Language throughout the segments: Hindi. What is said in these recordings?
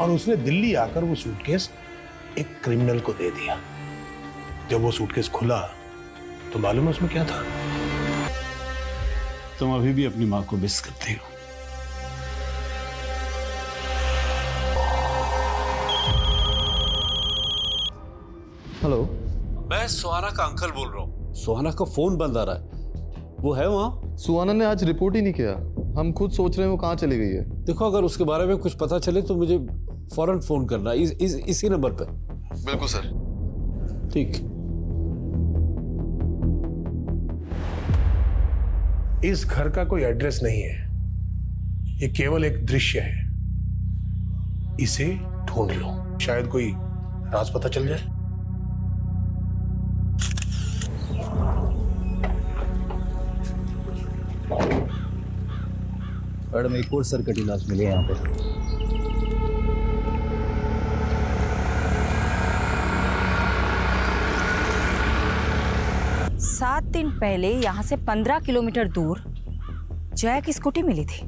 और उसने दिल्ली आकर वो सूटकेस एक क्रिमिनल को दे दिया। जब वो सूटकेस खुला तो मालूम है उसमें क्या था? तुम अभी भी अपनी माँ को मिस करती हो। हेलो, मैं सुहाना का अंकल बोल रहा हूँ। सुहाना का फोन बंद आ रहा है। वो है वहाँ? सुहाना ने आज रिपोर्ट ही नहीं किया। हम खुद सोच रहे हैं वो कहाँ चली गई है। देखो, अगर उसके बारे में कुछ पता चले तो मुझे फौरन फोन करना इसी नंबर पे। बिल्कुल सर। ठीक। इस घर का कोई एड्रेस नहीं है, ये केवल एक दृश्य है। इसे ढूंढ लो, शायद कोई राज पता चल जाए। मैडम, एक और सरकटी लाश मिली है यहाँ पे। 7 दिन पहले यहाँ से 15 किलोमीटर दूर जया की स्कूटी मिली थी।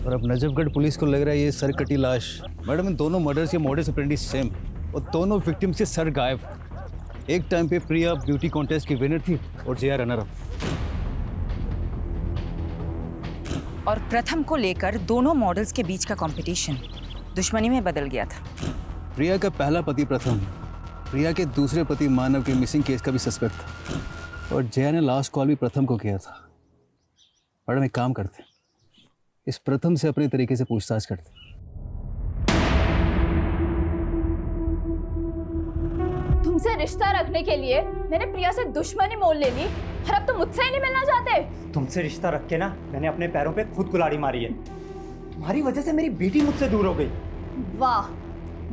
और अब नजफगढ़ पुलिस को लग रहा है ये सरकटी लाश। मैडम, इन दोनों मर्डर्स के मोडस ऑपरेंडी सेम और दोनों विक्टिम्स के सर गायब। एक टाइम पे प्रिया ब्यूटी कॉन्टेस्ट की विनर थी और जया रनर अप। और प्रथम को लेकर दोनों मॉडल्स के बीच का कंपटीशन दुश्मनी में बदल गया था। प्रिया का पहला पति प्रथम, प्रिया के दूसरे पति मानव के मिसिंग केस का भी सस्पेक्ट था और जया ने लास्ट कॉल भी प्रथम को किया था। मैडम, एक काम करते, इस प्रथम से अपने तरीके से पूछताछ करते। तुमसे रिश्ता रखने के लिए मैंने प्रिया से दुश्मनी मोल ले ली और अब तुम मुझसे ही नहीं मिलना चाहते। तुमसे रिश्ता रख के ना मैंने अपने पैरों पे खुद कुल्हाड़ी मारी है। तुम्हारी वजह से मेरी बेटी मुझसे दूर हो गई। वाह,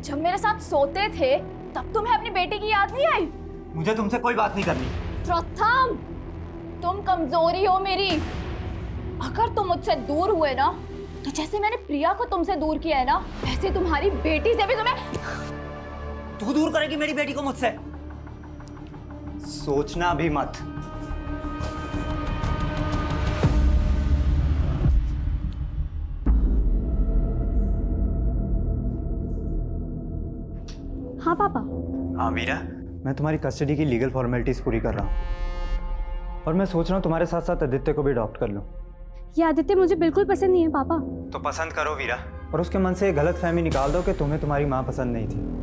जब मेरे साथ सोते थे तब तुम्हें अपनी बेटी की याद नहीं आई? मुझे तुमसे कोई बात नहीं करनी। प्रथम, तुम कमजोरी हो मेरी। अगर तुम मुझसे दूर हुए ना तो जैसे मैंने प्रिया को तुमसे दूर किया है ना, वैसे तुम्हारी बेटी से भी तुम्हें। तू दूर करेगी मेरी बेटी को मुझसे? सोचना भी मत। हाँ पापा। हाँ वीरा, मैं तुम्हारी कस्टडी की लीगल फॉर्मेलिटीज पूरी कर रहा हूँ और मैं सोच रहा हूँ तुम्हारे साथ साथ आदित्य को भी अडॉप्ट कर लूँ। ये आदित्य मुझे बिल्कुल पसंद नहीं है पापा। तो पसंद करो वीरा और उसके मन से गलत फहमी निकाल दो कि तुम्हें तुम्हारी माँ पसंद नहीं थी।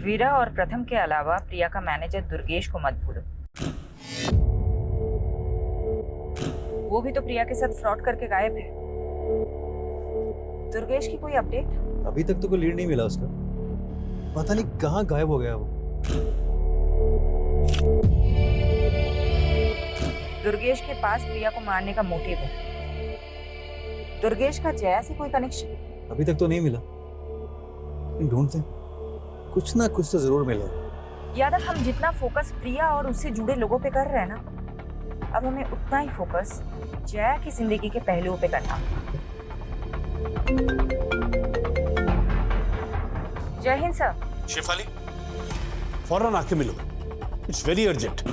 वीरा और प्रथम के अलावा प्रिया का मैनेजर दुर्गेश को मत भूलो। वो भी तो प्रिया के साथ फ्रॉड करके गायब है। दुर्गेश की कोई अपडेट? अभी तक तो कोई लीड नहीं मिला उसका। पता नहीं कहाँ गायब हो गया वो। दुर्गेश के पास प्रिया को मारने का मोटिव है। दुर्गेश का जया से कोई कनेक्शन? अभी तक तो नहीं मिला, ढूंढते हैं, कुछ ना कुछ तो जरूर मिलेगा। यादव, हम जितना फोकस प्रिया और उससे जुड़े लोगों पे कर रहे हैं ना, अब हमें उतना ही फोकस जया की जिंदगी के पहलुओं पे करना। जय हिंद सर। शेफाली, फौरन आके मिलो, इट्स वेरी अर्जेंट।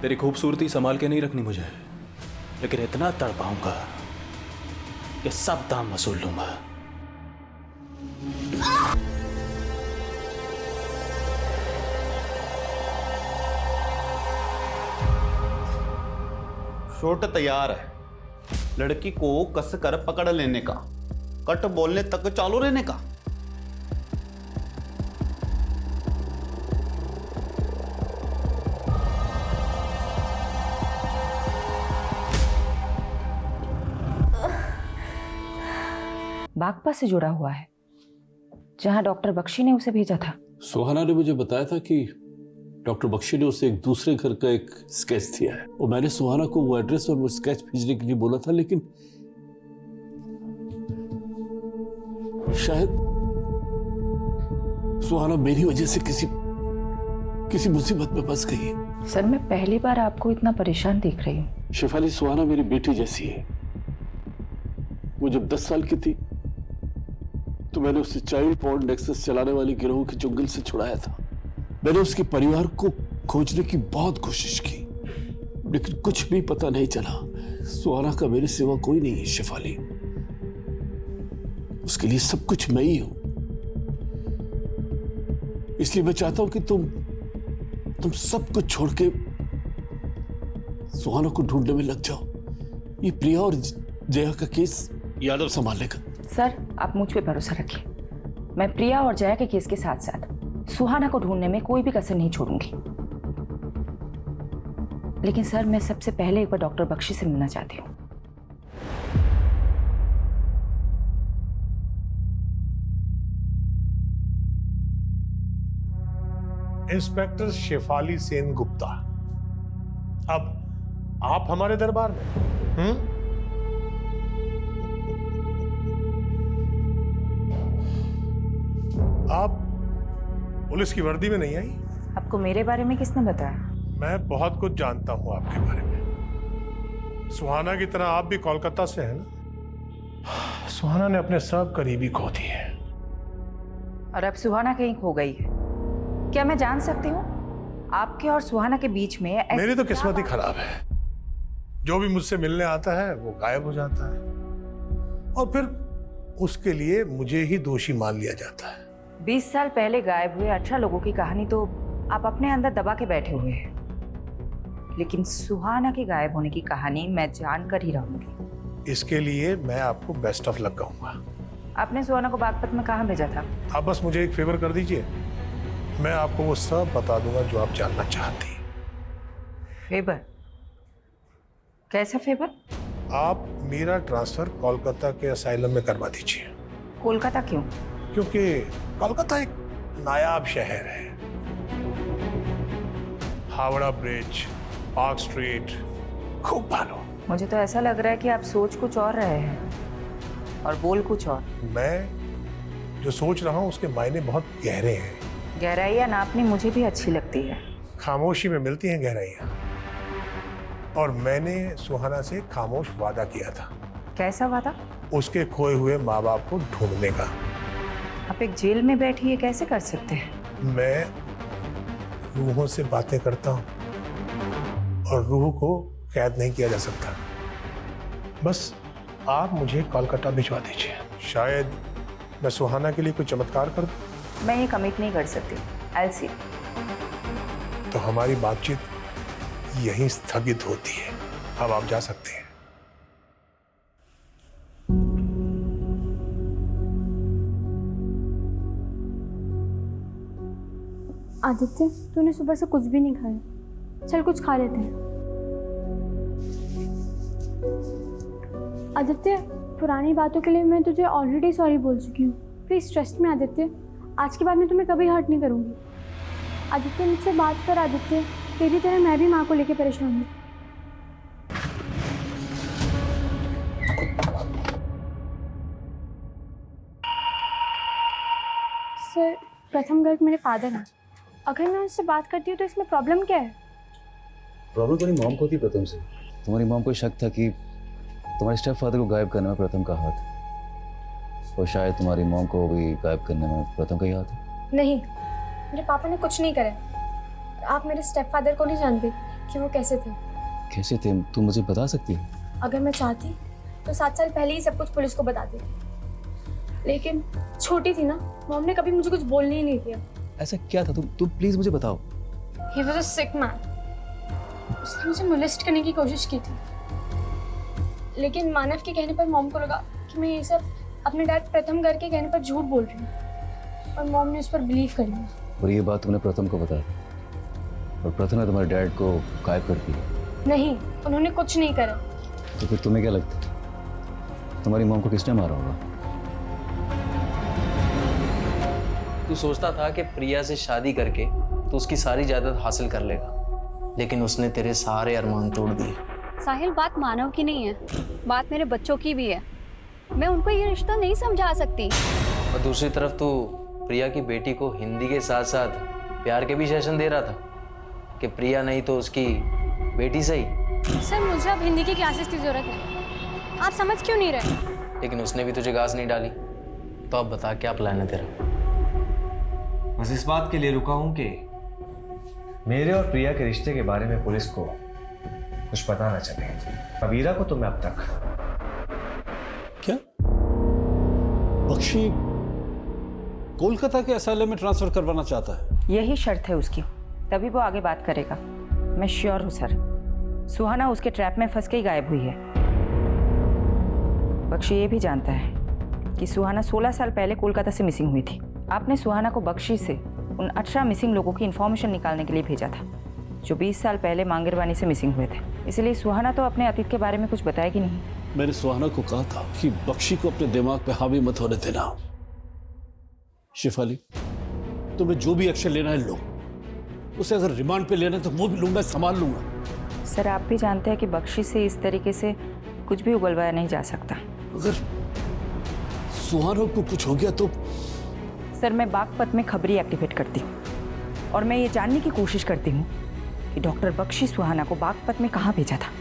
तेरी खूबसूरती संभाल के नहीं रखनी मुझे, लेकिन इतना तड़पाऊंगा कि सब दाम वसूल लूंगा। शॉट तैयार है, लड़की को कस कर पकड़ लेने का, कट बोलने तक चालू रहने का। बागपत से जुड़ा हुआ है, जहां डॉक्टर बख्शी ने उसे भेजा था। सुहाना ने मुझे बताया था कि डॉक्टर बख्शी ने उसे एक दूसरे घर का एक स्केच दिया है और मैंने सुहाना को वो एड्रेस और वो स्केच भेजने के लिए बोला था, लेकिन शायद सुहाना मेरी वजह से किसी मुसीबत में फंस गई है। सर, मैं पहली बार आपको इतना परेशान देख रही हूँ। शेफाली, सुहाना मेरी बेटी जैसी है। वो जब 10 साल की थी तो मैंने उसे चाइल्ड पॉर्न नेक्सस चलाने वाली गिरोह के चुंगल से छुड़ाया था। मैंने उसके परिवार को खोजने की बहुत कोशिश की, लेकिन कुछ भी पता नहीं चला। सुहाना का मेरे सिवा कोई नहीं है शेफाली, उसके लिए सब कुछ मैं ही हूं। इसलिए मैं चाहता हूं कि तुम सब कुछ छोड़ के सुहाना को ढूंढने में लग जाओ। ये प्रिया और जया का केस यादव संभाल लेगा। सर, आप मुझ पे भरोसा रखिए। मैं प्रिया और जया के केस के साथ साथ सुहाना को ढूंढने में कोई भी कसर नहीं छोड़ूंगी। लेकिन सर, मैं सबसे पहले एक बार डॉक्टर बख्शी से मिलना चाहती हूँ। इंस्पेक्टर शेफाली सेन गुप्ता, अब आप हमारे दरबार में? आप पुलिस की वर्दी में नहीं आई? आपको मेरे बारे में किसने बताया? मैं बहुत कुछ जानता हूं आपके बारे में। सुहाना की तरह आप भी कोलकाता से हैं ना? सुहाना ने अपने सब करीबी खो दिए और अब सुहाना कहीं खो गई है। क्या मैं जान सकती हूँ आपके और सुहाना के बीच में ऐसी मेरी तो क्या किस्मत ही बात- खराब है। जो भी मुझसे मिलने आता है वो गायब हो जाता है और फिर उसके लिए मुझे ही दोषी मान लिया जाता है। 20 साल पहले गायब हुए 18 लोगों की कहानी तो आप अपने अंदर दबा के बैठे हुए हैं, लेकिन सुहाना के गायब होने की कहानी मैं जानकर ही रहूंगी। इसके लिए मैं आपको बेस्ट ऑफ लक कहूंगा। आपने सुहाना को बागपत में कहाँ भेजा था? आप बस मुझे एक फेवर कर दीजिए, मैं आपको वो सब बता दूंगा जो आप जानना चाहती हैं। फेवर? कैसा फेवर? आप मेरा ट्रांसफर कोलकाता के असाइलम में करवा दीजिए। कोलकाता क्यों? क्योंकि कोलकाता एक नायाब शहर है। हावड़ा ब्रिज, पार्क स्ट्रीट, खूब भालो। मुझे तो ऐसा लग रहा है कि आप सोच कुछ और रहे हैं और बोल कुछ और। मैं जो सोच रहा हूँ उसके मायने बहुत गहरे हैं। गहराइयाँ नापनी मुझे भी अच्छी लगती है। खामोशी में मिलती हैं गहराइयाँ। और मैंने सुहाना से खामोश वादा किया था। कैसा वादा? उसके खोए हुए माँ बाप को ढूंढने का। आप एक जेल में बैठी ये कैसे कर सकते हैं? मैं रूहों से बातें करता हूँ और रूह को कैद नहीं किया जा सकता। बस आप मुझे कोलकाता भिजवा दीजिए। शायद मैं सुहाना के लिए कोई चमत्कार कर दूं। मैं ये कमिट नहीं कर सकती। I'll see। तो हमारी बातचीत यहीं स्थगित होती है। अब आप जा सकते हैं। आदित्य, तूने सुबह से कुछ भी नहीं खाया। चल कुछ खा लेते हैं। आदित्य, पुरानी बातों के लिए मैं तुझे ऑलरेडी सॉरी बोल चुकी हूँ। प्लीज़ ट्रस्ट में आदित्य, आज के बाद मैं तुम्हें कभी हर्ट नहीं करूँगी। आदित्य, मुझसे बात कर। आदित्य, तेरी तरह मैं भी माँ को लेके परेशान हूँ। सर, प्रथम गर्ग मेरे फादर हैं। अगर मैं उनसे बात करती हूँ तो इसमें प्रॉब्लम क्या है? प्रॉब्लम तुम्हारी मॉम को थी प्रथम से। तुम्हारी मॉम को शक था कि तुम्हारे स्टेप फादर को गायब करने में प्रथम का हाथ है, और शायद तुम्हारी मॉम को भी गायब करने में प्रथम का ही हाथ है। नहीं, मेरे पापा ने कुछ नहीं करा। आप मेरे स्टेप फादर को नहीं जानते कि वो कैसे थे। कैसे थे? तुम मुझे बता सकती हो? अगर मैं चाहती तो 7 साल पहले ही सब कुछ पुलिस को बताती, लेकिन छोटी थी ना, मॉम ने कभी मुझे कुछ बोलने ही नहीं दिया। ऐसा क्या था? तुम प्लीज मुझे बताओ। He was a sick man। उसने मुझे मोलेस्ट करने की कोशिश की थी, लेकिन मानव के कहने पर मॉम को लगा कि मैं ये सब अपने डैड प्रथम गर्ग के कहने पर झूठ बोल रही हूँ, और मॉम ने उस पर बिलीव कर लिया। और ये बात तुमने प्रथम को बताया, और प्रथम ने तुम्हारे डैड को गायब कर दिया? नहीं, उन्होंने कुछ नहीं करा। तो फिर तुम्हें क्या लगता है तुम्हारी मॉम को किसने मारा होगा? तू सोचता था कि प्रिया से शादी करके तू उसकी सारी जायदाद हासिल कर लेगा, लेकिन उसने तेरे सारे अरमान तोड़ दिए। साहिल, बात मानव की नहीं है, बात मेरे बच्चों की भी है। मैं उनको ये रिश्ता नहीं समझा सकती। और दूसरी तरफ तू प्रिया की बेटी को हिंदी के साथ साथ प्यार के भी सेशन दे रहा था कि प्रिया नहीं तो उसकी बेटी सही। सर, मुझे अब हिंदी की क्लासेस की जरूरत है, आप समझ क्यों नहीं रहे? लेकिन उसने भी तुझे घास नहीं डाली, तो अब बता क्या प्लान है तेरा? बस इस बात के लिए रुका हूं कि मेरे और प्रिया के रिश्ते के बारे में पुलिस को कुछ पता ना चले। कबीरा को तो मैं अब तक क्या बख्शी कोलकाता के एसाइलम में ट्रांसफर करवाना चाहता है? यही शर्त है उसकी, तभी वो आगे बात करेगा। मैं श्योर हूँ सर, सुहाना उसके ट्रैप में फंस के ही गायब हुई है। बख्शी ये भी जानता है कि सुहाना 16 साल पहले कोलकाता से मिसिंग हुई थी। आपने सुहाना को बख्शी से उन 18 मिसिंग लोगों की इन्फॉर्मेशन निकालने के लिए भेजा था जो 20 साल पहले मांगरवानी से मिसिंग हुए थे। इसलिए सुहाना तो अपने अतीत के बारे में कुछ बताएगी नहीं। मैंने सुहाना को कहा था कि बख्शी को अपने दिमाग पे हावी मत होने देना। शिफाली, तुम्हें जो भी एक्शन लेना है लो, उसे अगर रिमांड पे लेना है तो वो भी लूंगा, संभाल लूंगा। सर, आप भी जानते हैं कि बख्शी से इस तरीके से कुछ भी उगलवाया नहीं जा सकता। अगर सुहाना को कुछ हो गया तो? सर, मैं बागपत में खबरी एक्टिवेट करती हूँ और मैं ये जानने की कोशिश करती हूँ कि डॉक्टर बख्शी सुहाना को बागपत में कहाँ भेजा था।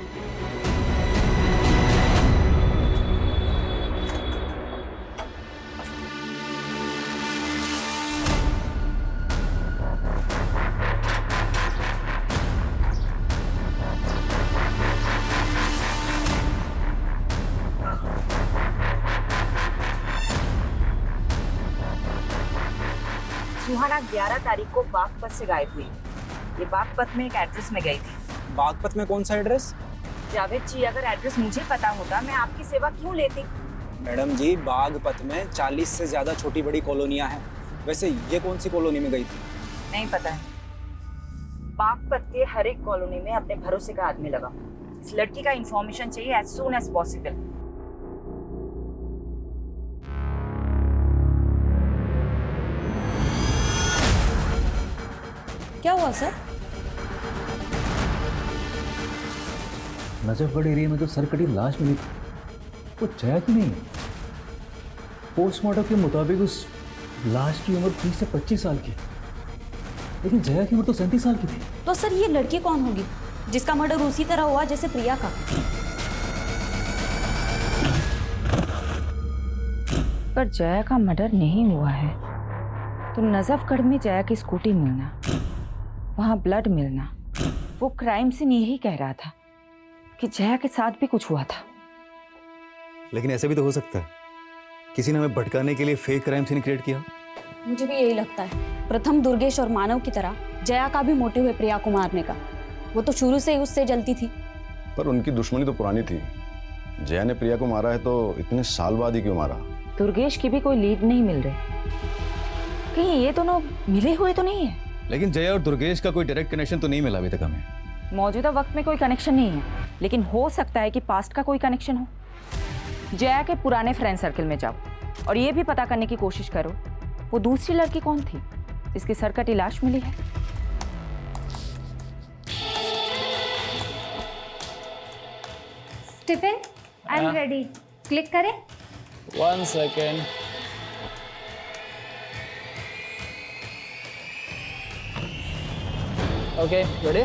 सुहाना 11 तारीख को बागपत से गायब हुई। ये बागपत में एक एड्रेस में गई थी। बागपत में कौन सा एड्रेस? जावेद जी, अगर एड्रेस मुझे पता होता मैं आपकी सेवा क्यों लेती? मैडम जी, बागपत में 40 से ज्यादा छोटी बड़ी कॉलोनियां हैं। वैसे ये कौन सी कॉलोनी में गई थी? नहीं पता है। बागपत के हर एक कॉलोनी में अपने भरोसे का आदमी लगा। इस लड़की का इंफॉर्मेशन चाहिए एज सून एज पॉसिबल। क्या हुआ सर? नजफगढ़ एरिया में जो सरकटी लाश मिली थी वो जया की नहीं। पोस्टमार्टम के मुताबिक उस लाश की उम्र 30 से 25 साल की, लेकिन जया की उम्र तो 37 साल की थी। तो सर, ये लड़की कौन होगी जिसका मर्डर उसी तरह हुआ जैसे प्रिया का? पर जया का मर्डर नहीं हुआ है तो नजफगढ़ में जया की स्कूटी मिलना, वहां ब्लड मिलना, वो क्राइम सीन यही कह रहा था कि जया के साथ भी कुछ हुआ था। लेकिन ऐसा भी तो हो सकता है किसी ने हमें भटकाने के लिए फेक क्राइम सीन क्रिएट किया। मुझे भी यही लगता है। प्रथम, दुर्गेश और मानव की तरह जया का भी मोटिव है प्रिया को मारने का। वो तो शुरू से ही उससे जलती थी। पर उनकी दुश्मनी तो पुरानी थी। जया ने प्रिया को मारा है तो इतने साल बाद ही क्यों मारा? दुर्गेश की भी कोई लीड नहीं मिल रही। कहीं ये दोनों मिले हुए तो नहीं है? लेकिन जया और दुर्गेश का कोई डायरेक्ट कनेक्शन तो नहीं मिला अभी तक हमें। मौजूदा वक्त में कोई कनेक्शन नहीं है, लेकिन हो सकता है कि पास्ट का कोई कनेक्शन हो। जया के पुराने फ्रेंड सर्कल में जाओ और ये भी पता करने की कोशिश करो वो दूसरी लड़की कौन थी जिसकी सरकटी लाश मिली है। Stephen, I am ready. Click करें? 1 सेकेंड। Okay, ready?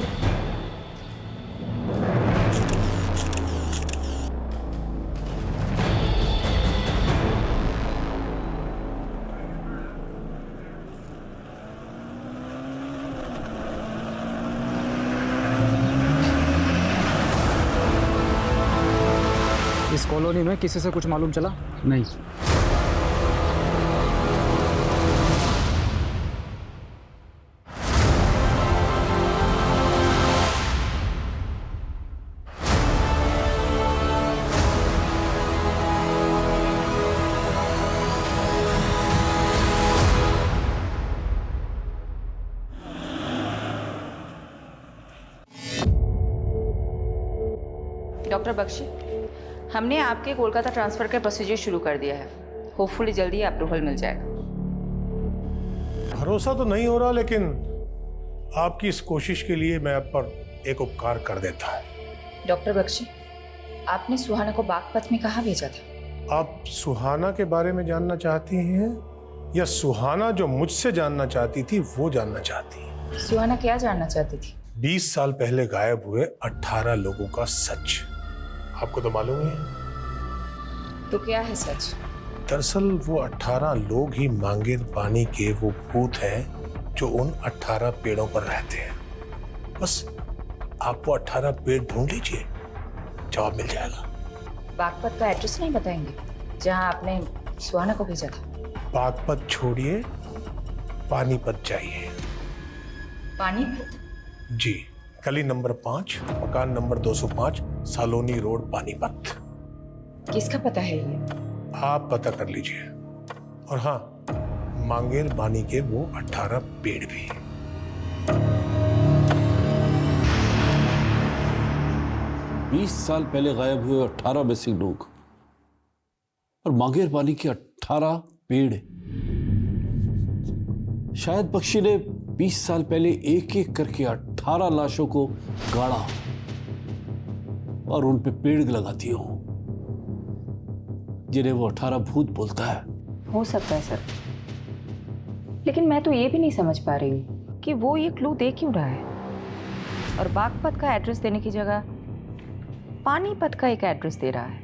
इस कॉलोनी में किसी से कुछ मालूम चला? नहीं। डॉक्टर बख्शी, हमने आपके कोलकाता ट्रांसफ़र का प्रोसीजर शुरू कर दिया है। होपफुली जल्दी अप्रूवल मिल जाएगा। भरोसा तो नहीं हो रहा, लेकिन आपकी इस कोशिश के लिए मैं आप पर एक उपकार कर देता हूं। डॉक्टर बख्शी, आपने सुहाना को बागपत में कहाँ भेजा था? आप सुहाना के बारे में जानना चाहती हैं या सुहाना जो मुझसे जानना चाहती थी वो जानना चाहती हैं? सुहाना क्या जानना चाहती थी? 20 साल पहले गायब हुए 18 लोगों का सच। आपको तो मालूम ही है। तो क्या है सच? दरअसल वो 18 लोग ही मांगेर पानी के वो भूत हैं जो उन 18 पेड़ों पर रहते हैं। बस आप वो 18 पेड़ ढूंढ लीजिए, जवाब मिल जाएगा। बागपत का एड्रेस नहीं बताएंगे जहां आपने सुहाना को भेजा था? बागपत छोड़िए, पानीपत जाइए। पानीपत? जी, गली नंबर 5, मकान नंबर 205, सालोनी रोड, पानीपत। किसका पता है ये? आप पता कर लीजिए। और हाँ, मांगेर बानी के वो 18 पेड़ भी। 20 साल पहले गायब हुए 18 मिसिंग लोग और मांगेर पानी के 18 पेड़। शायद बख्शी ने 20 साल पहले एक एक करके 18 लाशों को गाड़ा और उन पे पेड़ लगा दिए हो, जिन्हें वो 18 भूत बोलता है। हो सकता है सर, लेकिन मैं तो ये भी नहीं समझ पा रही हूँ कि वो ये क्लू दे क्यों रहा है और बागपत का एड्रेस देने की जगह पानीपत का एक एड्रेस दे रहा है।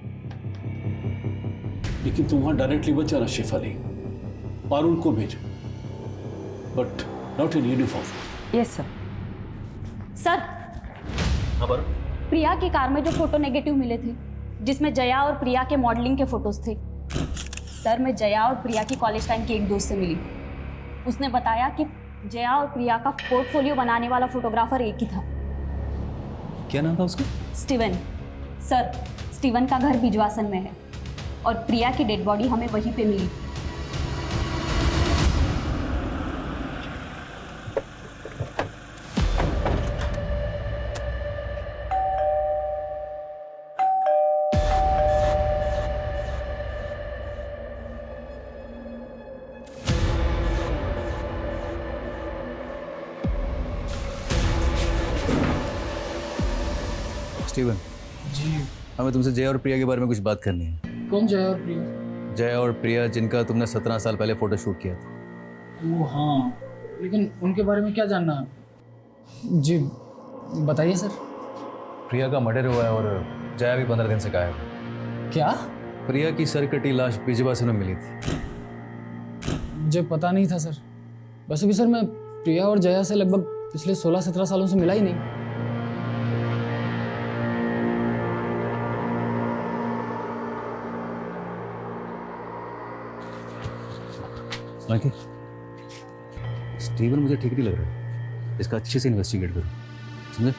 लेकिन तुम वहां डायरेक्टली मत जाना शेफाली, पारुल को भेजो, but not in uniform. Yes sir. Sir, हाँ पर प्रिया की कार में जो फोटो नेगेटिव मिले थे, जिसमें जया और प्रिया के मॉडलिंग के फोटोज थे, सर मैं जया और प्रिया की कॉलेज टाइम की एक दोस्त से मिली। उसने बताया कि जया और प्रिया का पोर्टफोलियो बनाने वाला फोटोग्राफर एक ही था। क्या नाम था उसका? स्टीवन। सर, स्टीवन का घर बिजवासन में है और प्रिया की डेड बॉडी हमें वहीं पे मिली। स्टीवन जी, हमें तुमसे जया और प्रिया के बारे में कुछ बात करनी है। कौन जया और प्रिया? जया और प्रिया जिनका तुमने 17 साल पहले फोटो शूट किया था। वो हाँ, लेकिन उनके बारे में क्या जानना है? जी बताइए सर। प्रिया का मर्डर हुआ है और जया भी 15 दिन से गायब है। क्या? प्रिया की सरकटी लाश बिजवासन में मिली थी। मुझे पता नहीं था सर। वैसे भी सर मैं प्रिया और जया से लगभग पिछले 16-17 सालों से मिला ही नहीं। बाकी स्टीवन मुझे ठीक नहीं लग रहा है, इसका अच्छे से इन्वेस्टिगेट करो, समझे?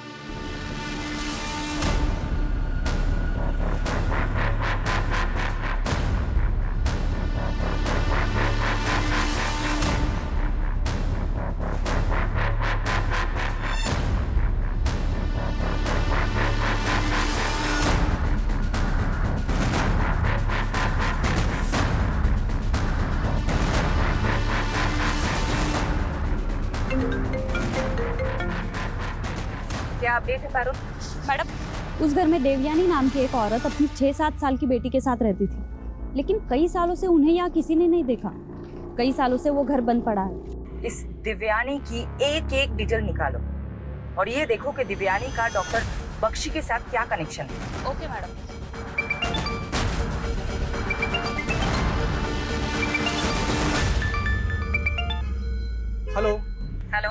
क्या अपडेट है पारुल? मैडम, उस घर में देवयानी नाम की एक औरत अपनी 6-7 साल की बेटी के साथ रहती थी, लेकिन कई सालों से उन्हें यहाँ किसी ने नहीं देखा। कई सालों से वो घर बंद पड़ा है। इस दिव्यानी की एक एक डिटेल निकालो और ये देखो कि दिव्यानी का डॉक्टर बख्शी के साथ क्या कनेक्शन है। Okay madam. Hello. Hello.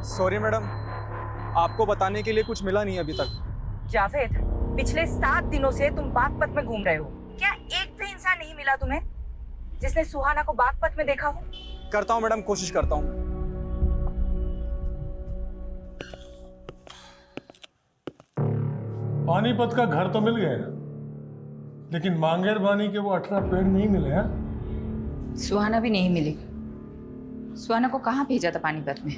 Sorry madam, आपको बताने के लिए कुछ मिला नहीं अभी तक। जावेद, पिछले 7 दिनों से तुम बागपत में घूम रहे हो, क्या एक भी इंसान नहीं मिला तुम्हें जिसने सुहाना को बागपत में देखा हो? करता हूँ मैडम, कोशिश करता हूँ। पानीपत का घर तो मिल गया, लेकिन मांगेर बानी के वो 18 पेड़ नहीं मिले हैं। सुहाना भी नहीं मिली। सुहाना को कहाँ भेजा था पानीपत में?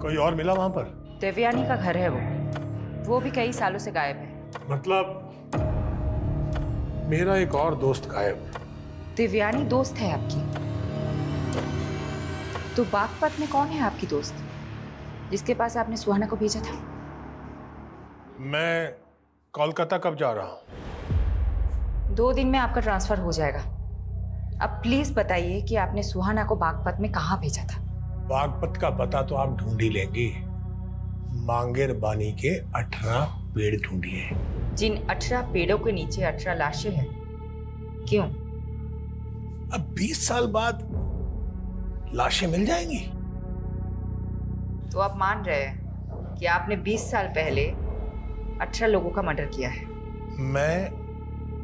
कोई और मिला वहां पर? देवयानी का घर है वो भी कई सालों से गायब है। मतलब मेरा एक और दोस्त गायब। दिव्यानी दोस्त है आपकी? तो बागपत में कौन है आपकी दोस्त जिसके पास आपने सुहाना को भेजा था? मैं कोलकाता कब जा रहा हूँ? 2 दिन में आपका ट्रांसफर हो जाएगा। अब प्लीज बताइए कि आपने सुहाना को बागपत में कहाँ भेजा था? बागपत का पता तो आप ढूंढ ही लेंगी। मांगेर बानी के 18 पेड़ ढूंढिए। जिन 18 पेड़ों के नीचे 18 लाशें हैं, क्यों? अब 20 साल बाद लाशें मिल जाएंगी। तो आप मान रहे हैं कि आपने 20 साल पहले 18 लोगों का मर्डर किया है? मैं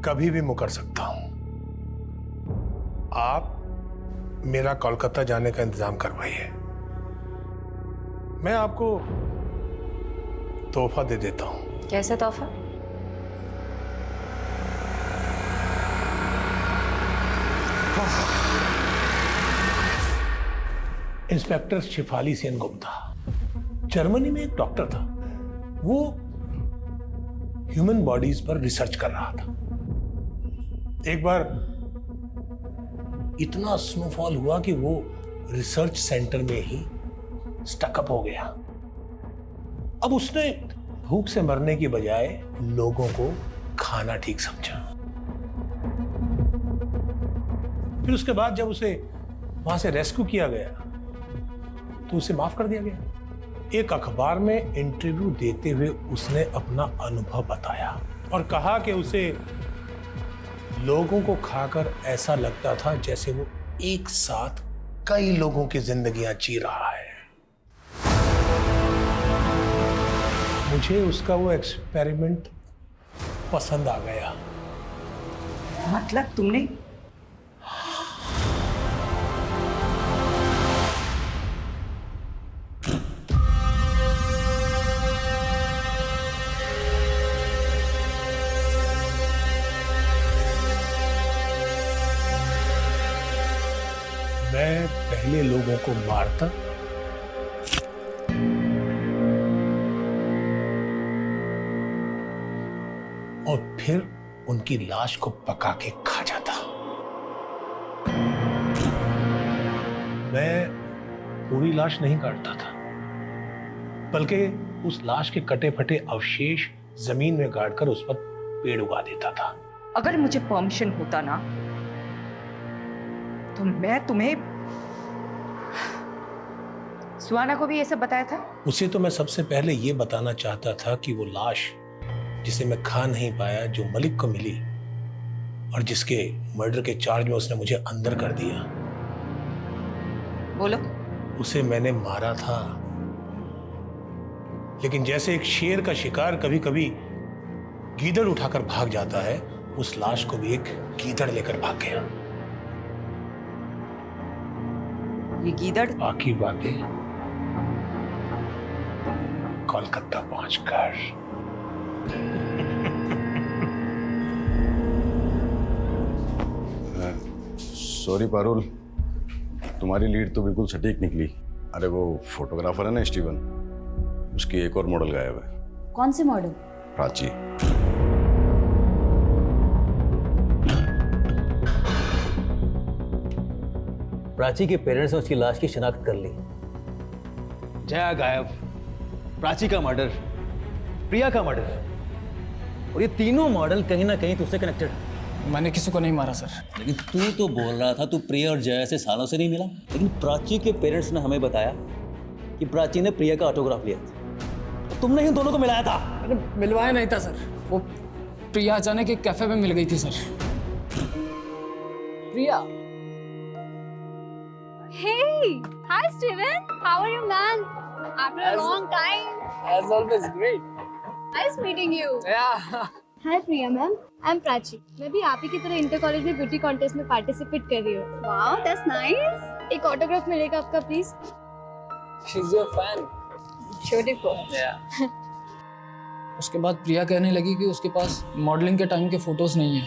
कभी भी मुकर सकता हूं। आप मेरा कोलकाता जाने का इंतजाम करवाइए। मैं आपको तोहफा दे देता हूं। कैसा तोहफा? इंस्पेक्टर शिफाली सेन गुप्ता, जर्मनी में एक डॉक्टर था। वो ह्यूमन बॉडीज पर रिसर्च कर रहा था। एक बार इतना स्नोफॉल हुआ कि वो रिसर्च सेंटर में ही स्टकअप हो गया। अब उसने भूख से मरने की बजाय लोगों को खाना ठीक समझा। फिर उसके बाद जब उसे वहां से रेस्क्यू किया गया तो उसे माफ कर दिया गया। एक अखबार में इंटरव्यू देते हुए उसने अपना अनुभव बताया और कहा कि उसे लोगों को खाकर ऐसा लगता था जैसे वो एक साथ कई लोगों की जिंदगियां जी रहा है। मुझे उसका वो एक्सपेरिमेंट पसंद आ गया। मतलब तुमने? मैं पहले लोगों को मारता और फिर उनकी लाश को पका के खा जाता। मैं पूरी लाश नहीं काटता था, बल्कि उस लाश के कटे फटे अवशेष जमीन में गाड़कर उस पर पेड़ उगा देता था। अगर मुझे परमिशन होता ना तो मैं तुम्हें सुहाना को भी ये सब बताया था। उसे तो मैं सबसे पहले ये बताना चाहता था कि वो लाश जिसे मैं खा नहीं पाया, जो मलिक को मिली और जिसके मर्डर के चार्ज में उसने मुझे अंदर कर दिया, बोलो। उसे मैंने मारा था। लेकिन जैसे एक शेर का शिकार कभी कभी गीदड़ उठाकर भाग जाता है, उस लाश को भी एक गीदड़ लेकर भाग गया। ये गीदड़? बाकी बातें कोलकाता पहुंचकर। सॉरी पारुल, तुम्हारी लीड तो बिल्कुल सटीक निकली। अरे वो फोटोग्राफर है ना स्टीवन, उसकी एक और मॉडल गायब है। कौन से मॉडल? प्राची। प्राची के पेरेंट्स ने उसकी लाश की शिनाख्त कर ली। जया गायब, प्राची का मर्डर, प्रिया का मर्डर, और ये तीनों मॉडल कहीं ना कहीं तुझसे कनेक्टेड है। मैंने किसी को नहीं मारा सर। लेकिन तू तो बोल रहा था तू प्रिया और जया से सालों से नहीं मिला, लेकिन प्राची के पेरेंट्स ने हमें बताया कि प्राची ने प्रिया का ऑटोग्राफ लिया था। तो तुमने ही दोनों को मिलाया था। अरे मिलवाया नहीं था सर, वो प्रिया अचानक एक कैफे में मिल गई थी sir. Priya. Hey, hi Steven. How are you, man? After a long time. As always, great. Nice meeting you. Yeah. Hi Priya ma'am. I'm Prachi. मैं भी आप ही की तरह इंटर कॉलेज में ब्यूटी कॉन्टेस्ट में पार्टिसिपेट कर रही हूँ। Wow, that's nice. एक ऑटोग्राफ मिलेगा आपका please? She's your fan. Beautiful. Yeah. उसके बाद प्रिया कहने लगी कि उसके पास मॉडलिंग के टाइम के फोटोज नहीं है।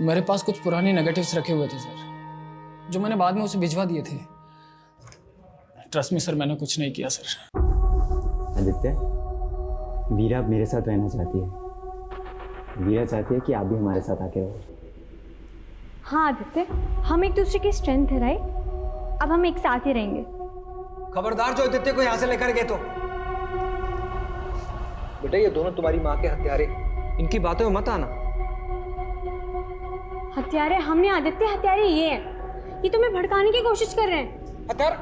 मेरे पास कुछ पुराने नेगेटिव्स रखे हुए थे सर, जो मैंने बाद में उसे भिजवा दिए थे। ट्रस्ट मी सर, मैंने कुछ नहीं किया सर। आदित्य, वीरा अब मेरे साथ रहना चाहती है। वीरा चाहती है कि आप भी हमारे साथ आके रहो। हाँ आदित्य, हम एक दूसरे की स्ट्रेंथ है राइट। अब हम एक साथ ही रहेंगे। खबरदार जो आदित्य को यहाँ से लेकर गए तो। बेटा ये दोनों तुम्हारी माँ के हत्यारे, इनकी बातों में मत आना। हत्यारे हमने आदित्य, हत्यारे ये हैं। ये तुम्हें भड़काने की कोशिश कर रहे हैं। हत्यार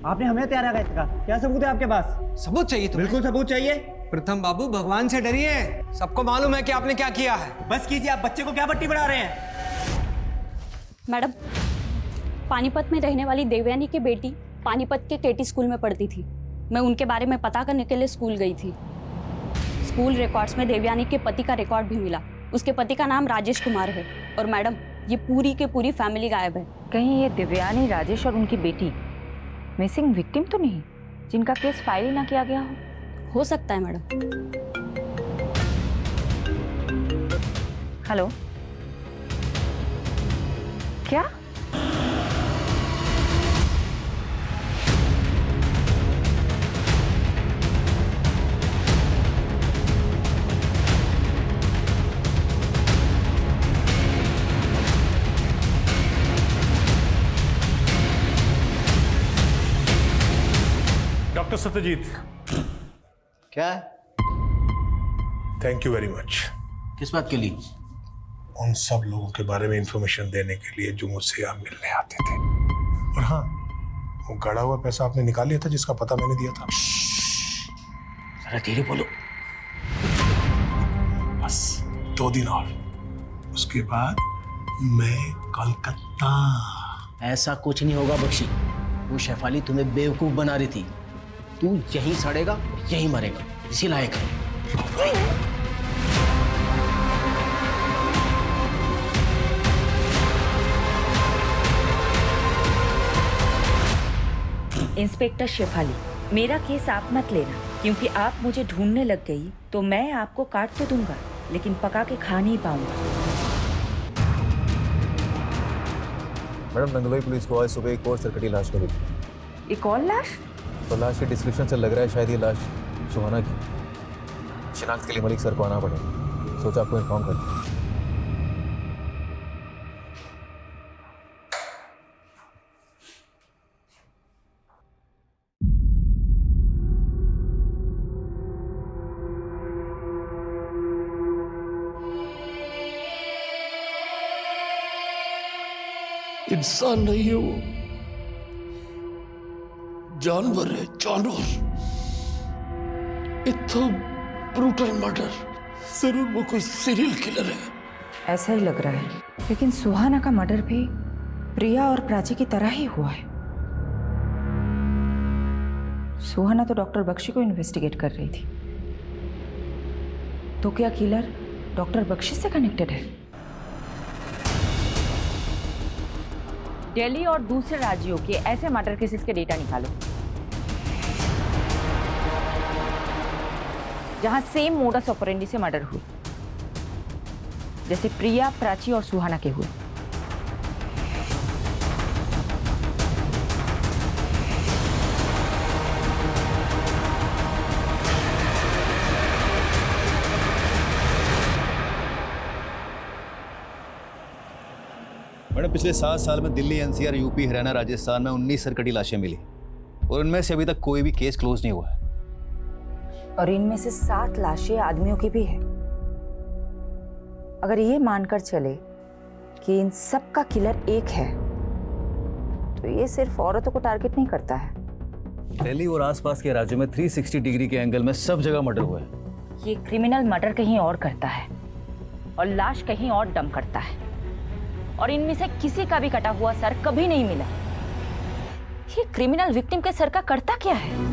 आपने हमें हत्यारा कहा, क्या सबूत है आपके पास? सबूत चाहिए तुम्हें? बिल्कुल सबूत चाहिए। प्रथम बाबू भगवान से डरिए, सबको मालूम है कि आपने क्या किया है। बस कीजिए, आप बच्चे को क्या पट्टी बढ़ा रहे हैं? मैडम, पानीपत में रहने वाली देवयानी की बेटी पानीपत के केटी स्कूल में पढ़ती थी। मैं उनके बारे में पता करने के लिए स्कूल गई थी। स्कूल रिकॉर्ड्स में देवयानी के पति का रिकॉर्ड भी मिला। उसके पति का नाम राजेश कुमार है। और मैडम, ये पूरी की पूरी फैमिली गायब है। कहीं ये देवयानी, राजेश और उनकी बेटी मिसिंग विक्टिम तो नहीं, जिनका केस फाइल ही ना किया गया हो सकता है मैडम। हेलो, क्या? डॉक्टर सत्यजीत, क्या है? Thank you very much. किस बात के लिए? उन सब लोगों के बारे में इंफॉर्मेशन देने के लिए जो मुझसे यहाँ मिलने आते थे। और हाँ, वो गड़ा हुआ पैसा आपने निकाल लिया था जिसका पता मैंने दिया था। जरा धीरे बोलो। बस 2 दिन और, उसके बाद मैं कोलकाता। ऐसा कुछ नहीं होगा बख्शी। वो शेफाली तुम्हें बेवकूफ बना रही थी। तू यहीं सड़ेगा, यहीं मरेगा, इसी लायक है। इंस्पेक्टर शेफाली, मेरा केस आप मत लेना, क्योंकि आप मुझे ढूंढने लग गई तो मैं आपको काट तो दूंगा, लेकिन पका के खा नहीं पाऊंगा। मैडम, नंगलोई पुलिस को आज सुबह एक और सरकटी लाश मिली। एक और लाश? तो लाश के डिस्क्रिप्शन से लग रहा है शायद ये लाश सुहाना की। शिनाख्त के लिए मलिक सर को आना पड़ेगा। सोचा आपको इन्फॉर्म कर दूं। इंसान नहीं है वो, जानवर है, जानवर। इतना ब्रूटल मर्डर, जरूर वो कोई सीरियल किलर है। ऐसा ही लग रहा है, लेकिन सुहाना का मर्डर भी प्रिया और प्राची की तरह ही हुआ है। सुहाना तो डॉक्टर बख्शी को इन्वेस्टिगेट कर रही थी, तो क्या किलर डॉक्टर बख्शी से कनेक्टेड है? दिल्ली और दूसरे राज्यों के ऐसे मर्डर केसेस के डेटा निकालो जहां सेम मोडस ऑपरेंडी से मर्डर हुए, जैसे प्रिया, प्राची और सुहाना के हुए। मैडम, पिछले 7 साल में दिल्ली, एनसीआर, यूपी, हरियाणा, राजस्थान में 19 सरकटी लाशें मिली और उनमें से अभी तक कोई भी केस क्लोज नहीं हुआ है। और इनमें से 7 लाशें आदमियों की भी है। अगर ये मानकर चले कि इन सब का किलर एक है, तो ये सिर्फ औरतों को टारगेट नहीं करता है। दिल्ली और आसपास के राज्यों में 360 डिग्री के एंगल में सब जगह मर्डर हुआ है। ये क्रिमिनल मर्डर कहीं और करता है और लाश कहीं और डंप करता है, और इनमें से किसी का भी कटा हुआ सर कभी नहीं मिला। ये क्रिमिनल विक्टिम के सर का करता क्या है?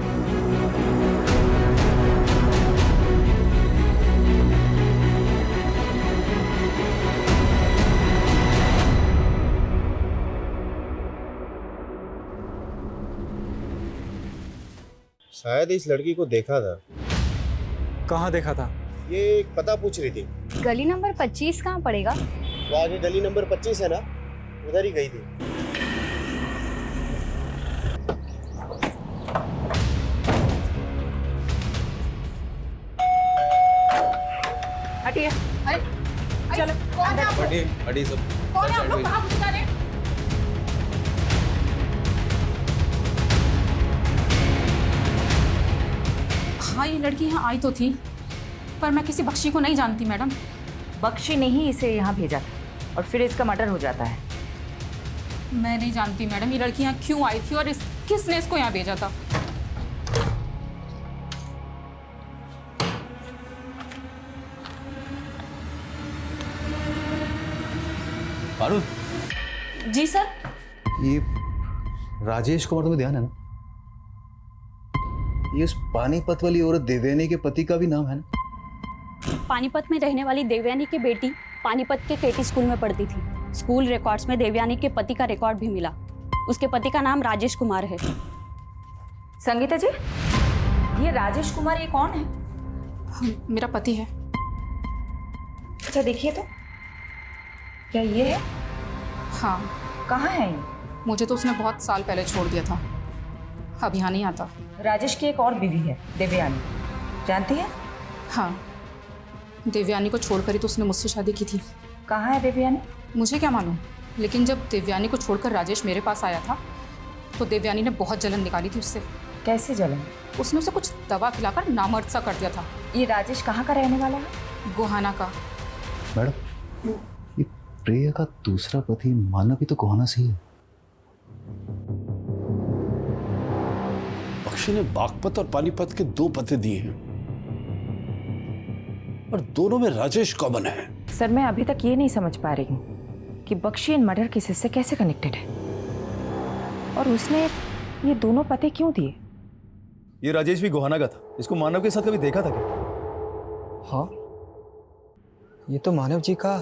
शायद इस लड़की को देखा था। कहाँ देखा था? ये एक पता पूछ रही थी। गली नंबर 25 कहाँ पड़ेगा? वो आगे गली नंबर 25 है ना, उधर ही गई थी। हटिए। अरे चलो, कौन है आप? हटी सब। कौन है आप लोग? कहाँ घुस जा रहे हैं? लड़की यहाँ आई तो थी, पर मैं किसी बख्शी को नहीं जानती मैडम। बख्शी ने ही इसे यहाँ भेजा था और फिर इसका मर्डर हो जाता है। मैं नहीं जानती मैडम ये लड़की यहाँ क्यों आई थी और किसने इसको यहाँ भेजा था। पारुल। जी सर। ये राजेश कुमार तुम्हें ध्यान है ना? ये उस पानीपत वाली औरत देवयानी के पति का भी नाम है ना? पानीपत में रहने वाली देवयानी की बेटी पानीपत के केटी स्कूल में पढ़ती थी। स्कूल रिकॉर्ड्स में देवयानी के पति का रिकॉर्ड भी मिला। उसके पति का नाम राजेश कुमार है। संगीता जी, ये राजेश कुमार ये कौन है? मेरा पति है। अच्छा देखिए तो, क्या ये है? हाँ। कहाँ है ये? मुझे तो उसने बहुत साल पहले छोड़ दिया था, अब यहाँ नहीं आता। राजेश की एक और बीवी है देवयानी, जानती है? हाँ, देवयानी को छोड़कर ही तो उसने मुझसे शादी की थी। कहाँ है देवयानी? मुझे क्या मालूम, लेकिन जब देवयानी को छोड़कर राजेश मेरे पास आया था तो देवयानी ने बहुत जलन निकाली थी उससे। कैसे जलन? उसने उसे कुछ दवा खिलाकर नामर्द सा कर दिया था। ये राजेश कहाँ का रहने वाला है? गोहाना का। मैडम, ये प्रिया का दूसरा पति मानव भी तो गोहाना से ही है। बख्शी ने बागपत और पानीपत के 2 पते दिए हैं और दोनों में राजेश कॉमन है। सर, मैं अभी तक ये नहीं समझ पा रही हूँ कि बख्शी इन मर्डर केसेस से कैसे कनेक्टेड है और उसने ये दोनों पते क्यों दिए? ये राजेश भी गोहाना का था। इसको मानव के साथ कभी देखा था क्या? हाँ, ये तो मानव जी का।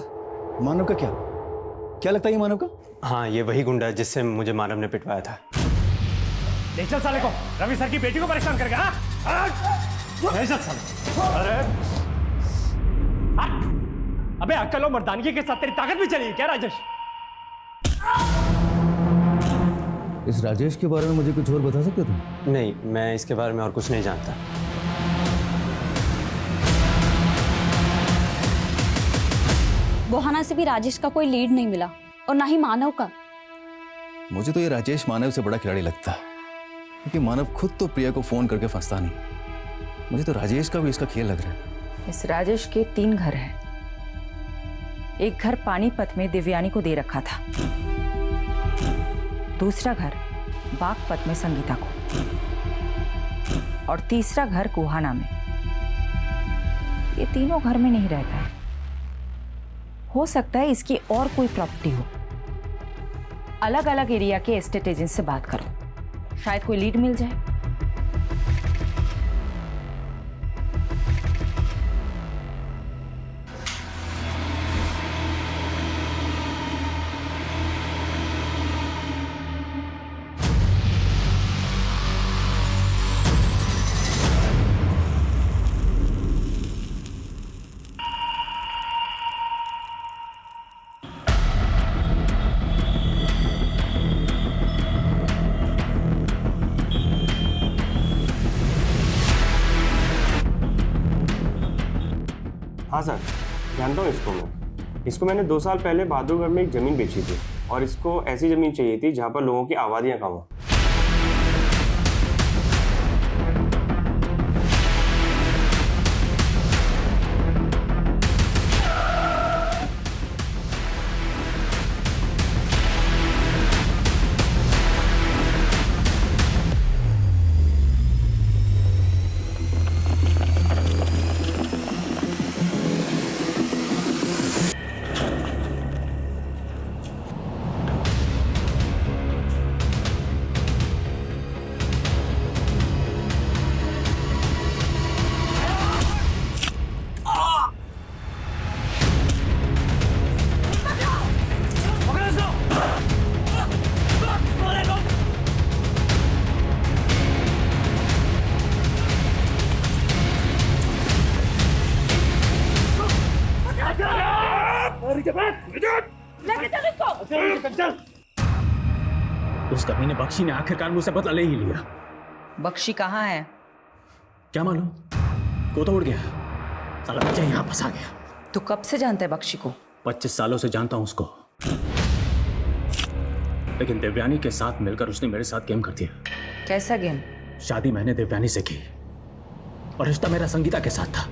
मानव का क्या लगता है ये मानव का? हाँ, ये वही गुंडा है जिससे मुझे मानव ने पिटवाया था। ले चल साले को, रवि सर की बेटी को परेशान कर गया। ले चल साले। अरे अबे अक्ल और मर्दानगी के साथ तेरी ताकत भी चली क्या राजेश? इस राजेश के बारे में मुझे कुछ और बता सकते तुम? नहीं, मैं इसके बारे में और कुछ नहीं जानता। गोहाना से भी राजेश का कोई लीड नहीं मिला और ना ही मानव का। मुझे तो ये राजेश मानव से बड़ा खिलाड़ी लगता है, क्योंकि मानव खुद तो प्रिया को फोन करके फंसता नहीं। मुझे तो राजेश का भी इसका खेल लग रहा है। इस राजेश के 3 घर हैं। एक घर पानीपत में देवयानी को दे रखा था, दूसरा घर बागपत में संगीता को, और तीसरा घर गोहाना में। ये तीनों घर में नहीं रहता है। हो सकता है इसकी और कोई प्रॉपर्टी हो। अलग अलग एरिया के एस्टेट एजेंट से बात करो, शायद कोई लीड मिल जाए। हाँ सर, जानता हूँ इसको मैंने 2 साल पहले बहादुरगढ़ में एक ज़मीन बेची थी और इसको ऐसी ज़मीन चाहिए थी जहाँ पर लोगों की आबादियाँ कम हो। उस कमीने बख्शी ने आखिरकार मुझसे बदला ले ही लिया। बख्शी कहाँ है? क्या मालूम, को तो उड़ गया। साला बच्चा यहाँ फंसा गया। तू कब से जानता है बख्शी को? 25 सालों से जानता हूँ उसको, लेकिन देवयानी के साथ मिलकर उसने मेरे साथ गेम कर दिया। कैसा गेम? शादी मैंने देवयानी से की और रिश्ता मेरा संगीता के साथ था।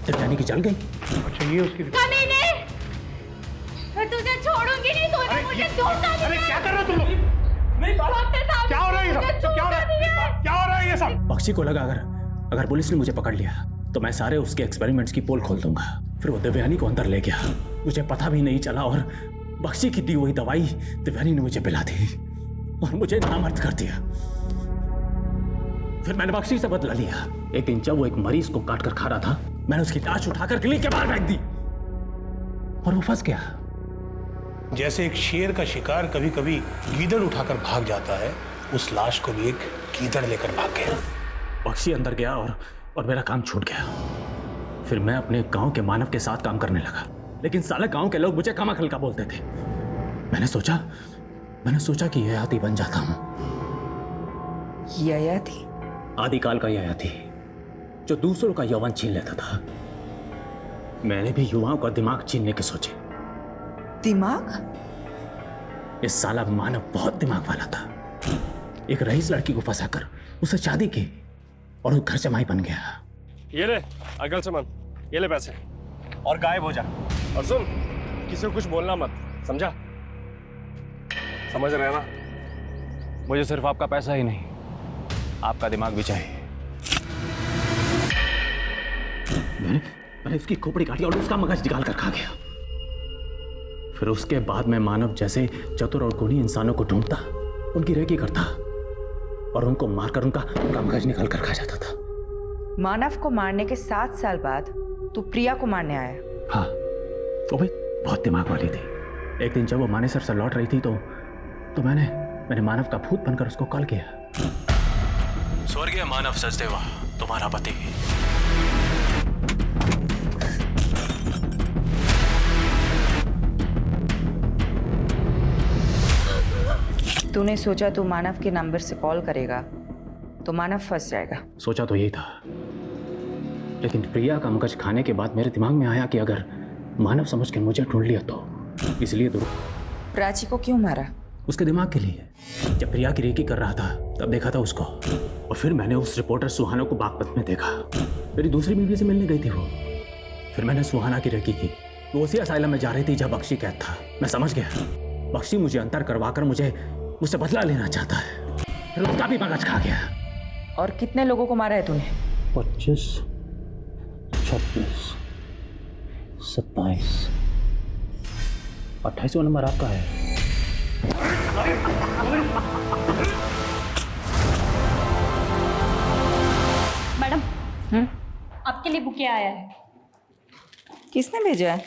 देवयानी की जल गई। अच्छा ये उसकी कमीने, मैं तुझे छोड़ूंगी नहीं। तूने मुझे धोखा दिया। अरे क्या कर रहे हो तुम लोग? मेरी बात क्या हो रहा है ये सब? क्या हो रहा है? क्या हो रहा है ये सब? बख्शी को लगा अगर पुलिस ने मुझे पकड़ लिया तो मैं सारे उसके एक्सपेरिमेंट्स की पोल खोल दूंगा। फिर वो देवयानी को अंदर ले गया, मुझे पता भी नहीं चला और बख्शी की दी हुई दवाई देवयानी ने मुझे पिला दी और मुझे नामर्द कर दिया। फिर मैंने बख्शी से बदला लिया। एक दिन जब वो एक मरीज को काट कर खा रहा था, मैंने उसकी लाश उठाकर गली के बाहर फेंक दी और वो फंस गया। जैसे एक शेर का शिकार कभी कभी गीदड़ उठाकर भाग जाता है, उस लाश को भी एक गीदड़ लेकर भाग गया। बख्शी अंदर गया और मेरा काम छूट गया। फिर मैं अपने गांव के मानव के साथ काम करने लगा, लेकिन साले गांव के लोग मुझे कमाखल का बोलते थे। मैंने सोचा कि ययाति बन जाता हूं। ययाति? आदिकाल का ययाति जो दूसरों का यौवन छीन लेता था। मैंने भी युवाओं का दिमाग छीनने के सोचे। दिमाग? इस साला मानव बहुत दिमाग वाला था। एक रईस लड़की को फंसाकर उससे शादी की और वो घर जमाई बन गया। ये ले अगल सामान, ये ले पैसे और गायब हो जा। और सुन, किसी को कुछ बोलना मत, समझा? समझ रहे ना? मुझे सिर्फ आपका पैसा ही नहीं, आपका दिमाग भी चाहिए। मैंने उसकी खोपड़ी काटी और उसका मगज निकाल कर खा गया। फिर उसके बाद मैं मानव जैसे चतुर और गुणी इंसानों को ढूंढता, उनकी रेकी करता और उनको मारकर उनका मगज निकाल कर खा जाता था। मानव को मारने के 7 साल बाद तू प्रिया को मारने आया? हाँ, वो भी बहुत दिमाग वाली थी। एक दिन जब वो मानेसर से लौट रही थी तो मैंने मानव का भूत बनकर उसको कॉल किया। स्वर्गीय मानव सचदेवा, तुम्हारा पति। तूने सोचा तू मानव के नंबर से कॉल करेगा तो मानव फंस जाएगा। सोचा तो यही था, लेकिन प्रिया का मगज खाने के बाद मेरे दिमाग में आया कि अगर मानव समझ के मुझे ढूंढ लिया तो इसलिए तो प्राची को क्यों मारा? उसके दिमाग के लिए। जब प्रिया की रेकी कर रहा था तब देखा था उसको, और फिर मैंने उस रिपोर्टर सुहाना को बागपत में देखा। मेरी दूसरी बीवी से मिलने गई थी वो। फिर मैंने सुहाना की रेकी की। वो उसी असाइलम में जा रही थी जब बख्शी कैद था। मैं समझ गया, बख्शी मुझे अंतर करवाकर मुझसे बदला लेना चाहता है। फिर उसका भी मगज खा गया। और कितने लोगों को मारा है तूने? 25, 26, 27, 28वां नंबर आपका है। मैडम, आपके लिए बुके आया है। किसने भेजा है?